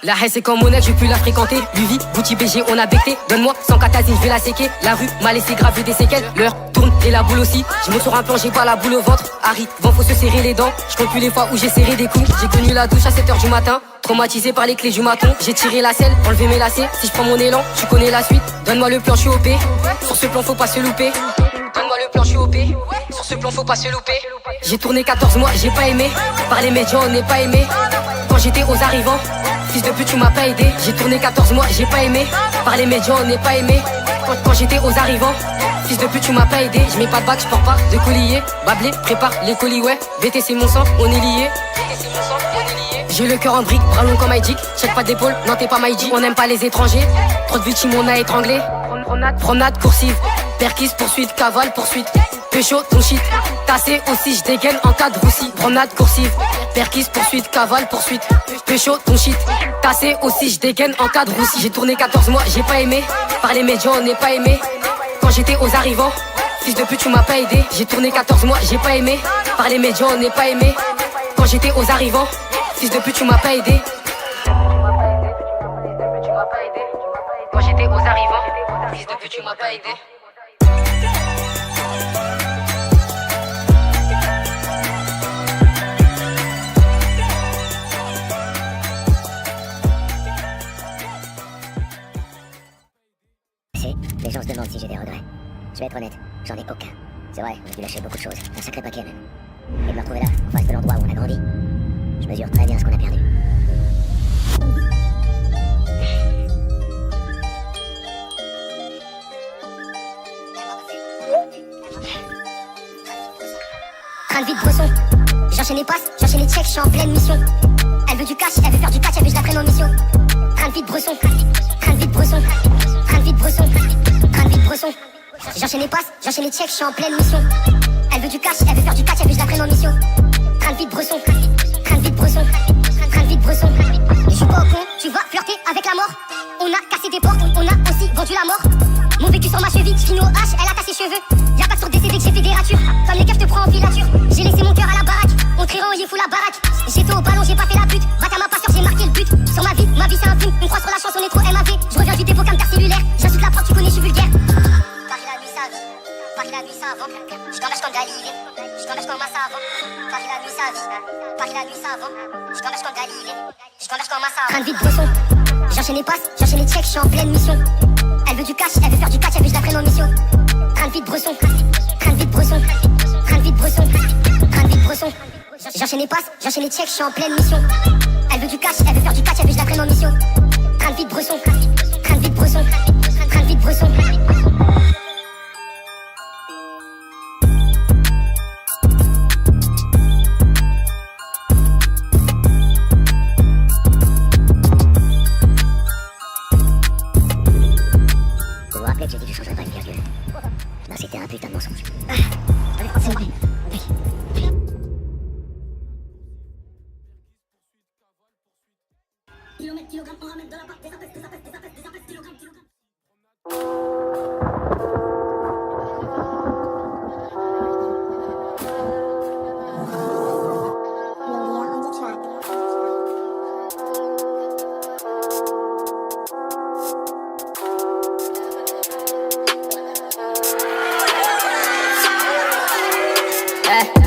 La haine c'est comme monnaie, je peux la fréquenter. Luvi, Gucci, BG, on a becté. Donne-moi 100 catazines, je vais la séquer. La rue m'a laissé graver des séquelles. L'heure tourne et la boule aussi. Je me sors un plan, j'ai pas la boule au ventre. Harry, vent, faut se serrer les dents. Je compte plus les fois où j'ai serré des coups. J'ai connu la douche à 7h du matin. Traumatisé par les clés du maton. J'ai tiré la selle, enlevé mes lacets. Si je prends mon élan, tu connais la suite. Donne-moi le plan, je suis OP. Sur ce plan, faut pas se louper. Donne-moi le plan, je suis OP. Sur ce plan, faut pas se louper. J'ai tourné 14 mois, j'ai pas aimé. Par les médias, on n'est pas aimé. Quand j'étais aux arrivants, fils de pute, tu m'as pas aidé. J'ai tourné 14 mois, j'ai pas aimé. Par les médias, on n'est pas aimé. Quand j'étais aux arrivants, fils de pute, tu m'as pas aidé. Je mets pas de bac, je porte pas de collier. Bablé, prépare les colis, ouais. BT, c'est mon sang, on est liés. J'ai le cœur en brique, bras long comme Magic. Check pas d'épaule, non t'es pas Maïdi. On aime pas les étrangers, trop de victimes on a étranglé. Promenade coursive, perquise, poursuite, cavale, poursuite. Pécho, ton shit, tassé aussi, je dégaine en cas de roussi. Promenade coursive, perquise, poursuite, cavale, poursuite. Pécho, ton shit, tassé aussi, je dégaine en cas de roussi. J'ai tourné 14 mois, j'ai pas aimé. Par les médias, on n'est pas aimé. Quand j'étais aux arrivants, fils de pute, tu m'as pas aidé. J'ai tourné 14 mois, j'ai pas aimé. Par les médias, on n'est pas aimé. Quand j'étais aux arrivants, fils de pute, tu m'as pas aidé. Quand j'étais aux arrivants, fils de pute, tu m'as pas aidé. Les gens se demandent si j'ai des regrets. Je vais être honnête, j'en ai aucun. C'est vrai, j'ai dû lâcher beaucoup de choses, un sacré paquet même. Et de me retrouver là, en face de l'endroit où on a grandi, je mesure très bien ce qu'on a perdu. Train de vie de Bresson, j'enchaîne les passes, j'enchaîne les checks, je suis en pleine mission. Elle veut du cash, elle veut faire du catch, elle veut que je la prenne en mission. Train de vie de Bresson, train de vie de Bresson, train de vie de Bresson, train de vie de Bresson. J'enchaîne les passes, j'enchaîne les checks, je suis en pleine mission. Elle veut du cash, elle veut faire du catch, elle veut que je la prenne en mission. Train de vie de Bresson, train de vie de Bresson, train de vie de Bresson. Et je suis pas au con, tu vas flirter avec la mort. On a cassé des portes, on a aussi vendu la mort. Mon vécu sur ma cheville, Fino H, elle a tassé ses cheveux. Y'a pas sur des CV que j'ai fait des ratures. Comme les keufs te prend en filature. J'ai laissé mon cœur à la baraque. On trira en fou la baraque. J'étais au ballon, j'ai pas fait la pute. Bac à ma passeur, j'ai marqué le but. Sur ma vie c'est un film. On croit sur la chance, on est trop MAV. Je reviens du dépôt comme cellulaire. J'ajoute la porte, tu connais, je suis vulgaire. Paris la nuit, ça vit. Paris la nuit, ça avant. J't'en lâche comme Galilée. J't'en lâche comme un savant. Paris la nuit, ça vit. Paris la nuit, ça avant. J't'en lâche comme Galilée. J't'en lâche comme un savant. Train de vie de Bresson. J'enchaîne les passes, j'enchaîne les checks, je suis en pleine mission. Elle veut du cash, elle veut faire du catch, elle veut que je la prenne en mission. Train de vie de Bresson, train de vie de Bresson, train de vie de Bresson, train de vie de Bresson. J'enchaîne les passes, j'enchaîne les checks, je suis en pleine mission. Elle veut du cash, elle veut faire du catch, elle veut que je la prenne en mission. Train de vie de Bresson, train de vie de Bresson, train de vie de Bresson. J'ai dit que je changerais pas une virgule. Non, c'était un putain de mensonge. C'est vrai. Kilomètre, kilogramme, on ramène de la part, des apaises, kilogramme.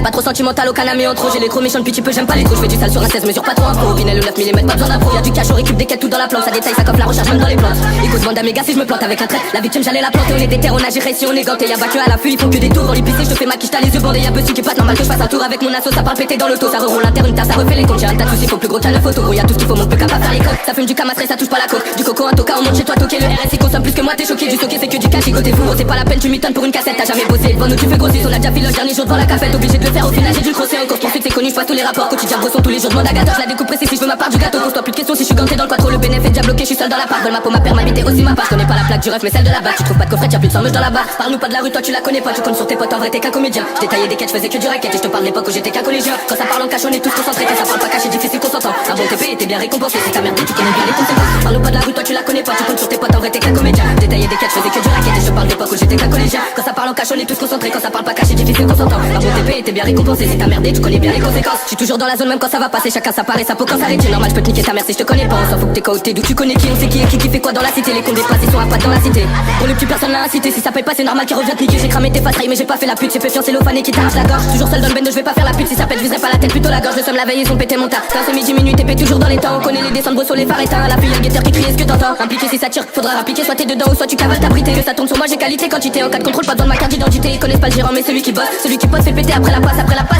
Pas trop sentimental, aucun ami en trop. J'ai les trop méchants depuis tu peux, j'aime pas les trous. Je fais du sale sur un 16, mesure pas trop info. Vinel le 9 mm, pas besoin d'impro. Y'a du cash, on récup des quêtes tout dans la plante. Ça détaille, ça coffre la recherche même dans les plantes. Écoute, demande à mes gars si je me plante avec un trait. La victime, j'allais la planter. On est déter, on a géré si on est ganté. Y'a pas que à l'affût, ils font que des tours. Dans l'épicé, je te fais ma quiche, t'as les yeux bandés. Y'a petit qui passe, normal que je fasse un tour avec mon asso. Ça parle pété dans l'auto, ça reroule l'interne, une tasse, ça refait les comptes. J'ai un tas de soucis, faut plus gros, t'as le photo. Gros, y'a tout ce qu'il faut, mon peu capable faire les codes. Ça fume du camastré, ça touche pas la coke. Du coco, un toca, on monte chez toi, toquer. Le RSI consomme plus que moi, t'es choqué. Du soqué, c'est que du cash, t'es fou. C'est pas la peine, tu m'étonnes pour une cassette. T'as jamais bossé, devant nous, tu fais grossir. On a déjà vu le dernier jour devant la cafette, obligé de faire au final, j'ai dû le crosser encore. Poursuite, c'est connu, je passe tous les rapports. Quotidien, Bresson, tous les jours, je demande à Gator. Je la découpe précis si je veux ma part du gâteau. Pose-toi plus de questions si je suis ganté dans le quattro. Le bénéfice est déjà bloqué, je suis seul dans la part. Veulent ma peau, ma paire, m'habiter aussi ma part. Je connais pas la plaque du ref, mais celle de la batte. Tu trouves pas de coffret, y'a plus de sang dans la barre. Parle-nous pas de la rue, toi tu la connais pas. Tu comptes sur tes potes, en vrai t'es qu'un comédien. J'ai taillé des quêtes, je faisais que du racket. Et je te parle de l'époque où j'étais qu'un collégien. Quand ça parle en cache, on est tous concentrés. Quand ça parle pas caché, difficile qu'on s'entend. Un bon TP, t'es bien récompensé. C'est ta merde, tu connais bien les conséquences. Parle-nous pas de la rue, toi tu la connais pas. Tu comptes sur tes potes, en vrai t'es qu'un comédien. J'ai taillé des quêtes, je faisais que du racket. Et je te parle de l'époque où j'étais qu'un collégien. Quand ça parle en cache, on est tous concentrés. Quand ça parle pas caché, difficile qu'on s'entend. Un bon TP, t'es bien récompensé. C'est ta merde, tu connais bien les conséquences. Je suis toujours dans la zone même quand ça va passer. Chacun sa part et sa peau quand ça arrête. Normal, je peux te niquer ta mère si je te connais pas. On s'en fout que t'es côté d'où tu connais qui. On sait qui fait quoi dans la cité. Les cons déplacés sont à pattes dans la cité. Pour le petit personne l'a incité. Si ça paye pas, c'est normal qu'il revient te niquer. J'ai cramé tes faces, mais j'ai pas fait la pute. J'ai fait fiancer l'ophané qui t'arrache la gorge. Toujours seul dans le bendo, je vais pas faire la pute. Si ça pète, je viserai pas la tête, plutôt la gorge. Le somme la veille, ils ont pété mon tas. Quand c'est midi, minuit, t'es toujours dans les temps. On connaît les descentes sur les phares éteints. La fille, y'a le guetteur qui crie, est-ce que t'entends? Impliqué si ça tire, faudra rappliquer. Soit t'es dedans ou soit tu cavales ta brité. Que ça tourne sur moi, j'ai qualité, quantité. En cas de contrôle, pas besoin de ma carte d'identité. Ils connaissent pas le gérant, mais celui qui bosse, celui qui poste, fait péter après la passe.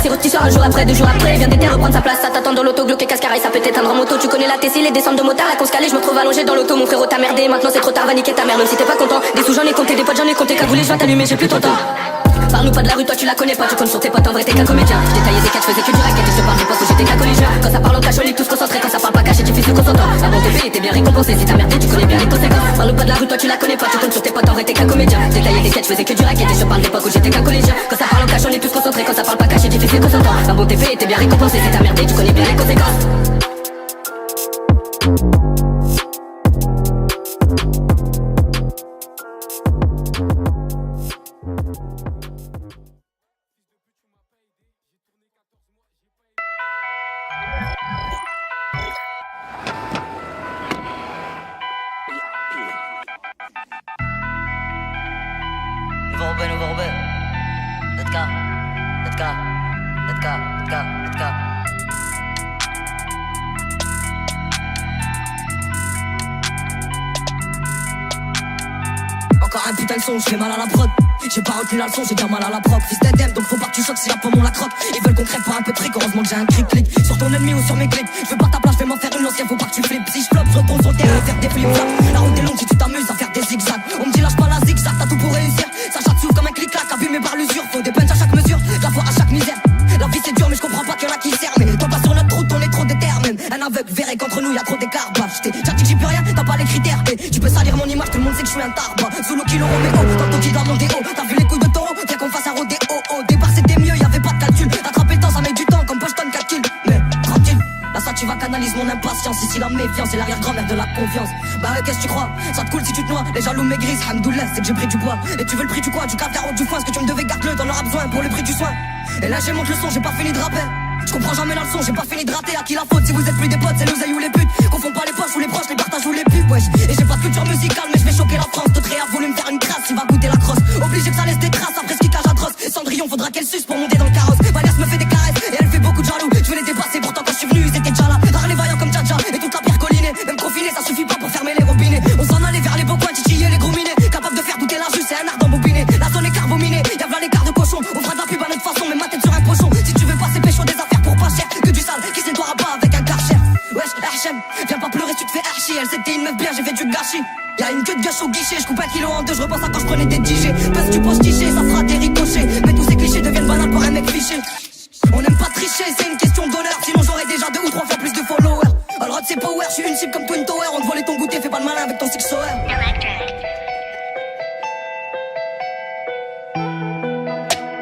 Il retire un jour après, 2 jours après. Vient d'été reprendre sa place. Ça t'attend dans l'auto, gloqué, cascaraille, ça peut t'éteindre en moto. Tu connais la Tessie, les descentes de motard, la conscalée, je me trouve allongé dans l'auto. Mon frérot t'a merdé, maintenant c'est trop tard, va niquer ta mère, même si t'es pas content. Des sous j'en ai compté, des potes j'en ai compté. Quand vous les je vais t'allumer, j'ai plus ton temps. Parle-nous pas de la rue, toi tu la connais pas. Tu comptes sur tes potes, en vrai t'es qu'un comédien. J'ai taillé des quêtes, je faisais que du racket. Et je te parle des postes où j'étais qu'un collégien. Quand ça parle en cache, on est tous concentrés. Quand ça parle pas caché, difficile qu'on s'entend. Un bon TP, t'es bien récompensé. Si t'as merdé, tu connais bien les conséquences. Parle-nous pas de la rue, toi tu la connais pas. Tu comptes sur tes potes, en vrai t'es qu'un comédien. J'ai taillé des quêtes, je faisais que du racket. Et je te parle des postes où j'étais qu'un collégien. Quand ça parle en cache, on est tous concentrés. Quand ça parle pas caché, difficile qu'on s'entend. Un bon TP, t'es bien récompensé. Si t'as merdé, tu connais bien les conséquences. Nouveau Roubaix. Let's go. Let's go. Let's go. Let's go. Let's go. Encore un putain de son, je fais mal à la prod. J'ai pas retenu la leçon, j'ai bien mal à la proc. Fils d'Edem, donc faut pas que tu choques si la pomme on la croque. Ils veulent qu'on crève pour un peu de fric, heureusement que j'ai un clic-clic sur ton ennemi ou sur mes clips. Je veux pas ta place, je vais m'en faire une ancienne, faut pas que tu flippes. Si je floppe, je retourne sur le terrain, faire des flip-flops. La route est longue si tu t'amuses à faire des zigzags. On me dit lâche pas la zigzag, t'as tout pour réussir. Ça chatte s'ouvre comme un clic-clac, abîmé par l'usure. Faut des punches à chaque mesure, de la foi à chaque misère. La vie c'est dur mais je comprends pas qu'il y en a qui servent. Mais toi pas sur notre route, on est trop déterminés. Un aveugle verrait qu'entre nous y a trop d'écart. Bah j't'ai dit que j'y peux rien, t'as pas les critères. Et tu peux salir mon image, tout le monde sait que je suis un tarba. Solo kilo Roméo, dans ton qui dans mon déo. T'as vu les coups de taureau, viens qu'on fasse un rodéo. Au départ c'était mieux, y'avait pas de calcul. Attraper le temps ça met du temps comme Boston 4 kills. Mais tranquille, là ça tu vas canaliser mon impatience. Ici la méfiance c'est l'arrière-grand-mère de la confiance. Bah ouais qu'est-ce que tu crois, ça te coule si tu te noies. Les jaloux maigrissent, hamdoullah c'est que j'ai pris du poids. Et tu veux le prix du quoi, du caviar ou du foin. Ce que tu me devais garde-le, t'en auras besoin pour le prix du soin. Et là j'ai monte le son, j'ai pas fini de rapper. Je comprends jamais la leçon, j'ai pas fini de rater. À qui la faute si vous êtes plus des potes, c'est l'oseille ou les putes. Confond pas les poches ou les proches, les partages ou les pubs, wesh. Et j'ai pas de culture musicale mais je vais choquer la France. Te a voulu me faire une crasse, il va goûter la crosse. Obligé que ça laisse des traces après ce qui cache atroce. Cendrillon faudra qu'elle suce pour monter dans le carrosse. Valias me fait des caresses et elle fait beaucoup de jaloux. Je veux les dépasser pourtant quand je suis venu ils étaient déjà là. Rare les vaillants comme Djadja et toute la pierre collinée. Même confiné ça suffit pas pour fermer les robinets. On s'en allait vers les beaux coins, titiller les gros minés. Capable de faire douter la juge, c'est un art d'embobiné. La zone est carbominée, y'a v'là l'écart de cochon. On fera de la pub à notre façon, mais ma tête sur un pochon. Si tu veux passer pécho des affaires pour pas cher, que du sale qui se nettoiera pas avec un karcher. Wesh, Hachem, viens pas pleurer, tu te fais archi. Elle c'était une meuf bien, j'ai fait du gâchis. Y'a une queue de gâche au guichet, je coupe 1 kilo en deux, je repense à quand je prenais des DJ. Parce que tu penses ticher, ça fera des ricochets. Mais tous ces clichés deviennent banals pour un mec fiché. On aime pas tricher, c'est une question d'honneur. Sinon j'aurais déjà 2 ou 3 fois plus de followers. Alors c'est power, je suis une cible comme Twin Tower. On te volait ton goûter, fais pas le malin avec ton six soeur.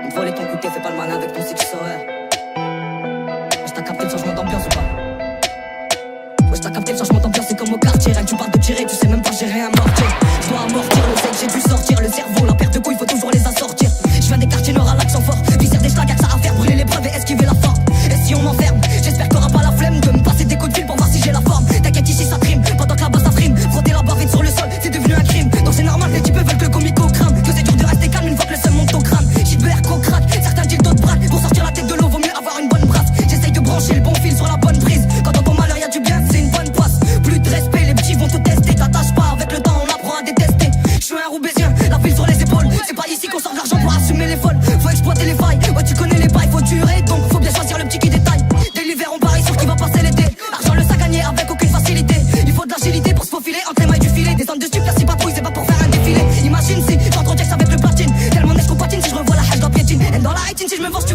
On te volait ton goûter, fais pas le malin avec ton six soeur. Je t'ai capté le changement d'ambiance ou pas? Ouais, je t'ai capté le changement d'ambiance, c'est comme au quartier. Rien que tu parles de tirer, tu sais même pas gérer un mortier. Je dois amortir le sec, j'ai dû sortir. Le cerveau, la perte de couilles, faut toujours les assortir. Je viens des quartiers nord à l'accent fort. Viscère des schlags, ça à faire brûler l'épreuve et esquiver la force. Et si on m'enferme, j'espère que t'auras pas la flemme de me passer des coups de fil pour voir si j'ai la forme. T'inquiète ici ça trime, pendant que là-bas ça frime. Frotter la barre vite sur le sol, c'est devenu un crime. Donc c'est normal, les types veulent que le comico crame. Que c'est dur de rester calme une fois que le seum monte au crâne. Shit de air craque, certains disent d'autres braques. Pour sortir la tête de l'eau, vaut mieux avoir une bonne brasse. J'essaye de brancher le bon fil sur la bonne prise. Quand dans ton malheur y'a du bien, c'est une bonne passe. Plus de respect, les petits vont te tester. T'attaches pas avec le temps, on apprend à détester. Je suis un Roubaisien, la ville sur les épaules. C'est pas ici qu'on sort de l'argent pour assumer les folles. Faut exploiter les failles, ouais tu connais les bails, faut durer. Donc faut bien choisir le petit qui détaille. Dès l'hiver on parie sur qui va passer l'été. Argent le sac gagné avec aucune facilité. Il faut de l'agilité pour se faufiler entre les mailles du filet. Des zones de stup, si patrouille, c'est pas pour faire un défilé. Imagine si j'entre en Jax avec le platine. Tellement neige qu'on patine si je revois la hache dans piétine. Et dans la haïtine si je me venge tu